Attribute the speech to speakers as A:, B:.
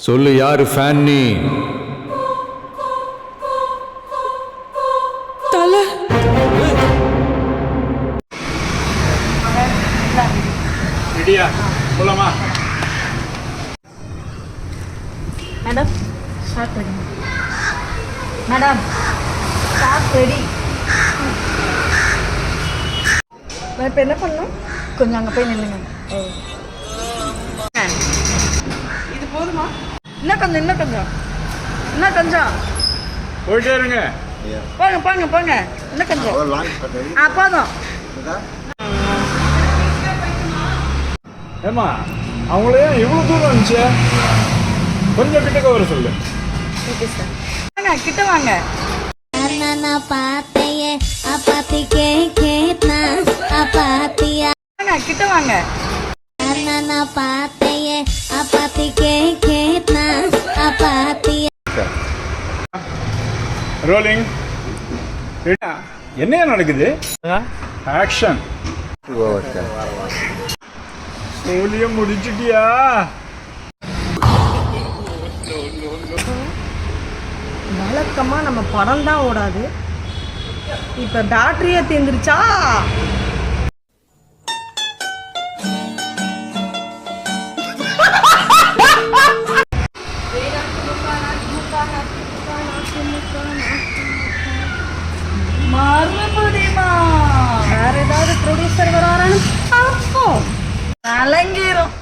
A: சொல்லு, யாரு ஃபேன் நீ?
B: தல
C: ரெடியா? போலாமா?
D: Madam shot ready. Madam shot ready.
B: நான் இப்போ என்ன பண்ணணும்?
D: கொஞ்சம் அங்கே போய் நில்லுங்க.
B: இது போதுமா? இன்னும் கொஞ்சம் இன்னும் கொஞ்சம் இன்னும் கொஞ்சம்
C: போயிட்டே இருங்க.
B: போங்க போங்க போங்க இன்னும் கொஞ்சம். போதும்.
C: ஏமா அவங்களே இவ்வளோ தூரம் இருந்துச்சு, கொஞ்சம் கிட்டக்க வர சொல்லு.
B: Okay sir. வாங்க கிட்ட வாங்க. வாங்க கிட்ட வாங்க.
C: ரோலிங். என்ன நடக்குது? ஆக்ஷன். சோலியம் முடிச்சிட்டியா?
B: வழக்கமா நம்ம படம் தான் ஓடாது, இப்ப பேட்டரியே தீர்ந்துருச்சா? மறுபடியுமா வேற ஏதாவது ப்ரொடியூசர் வரான்னு பார்ப்போம். கலங்கிரும்.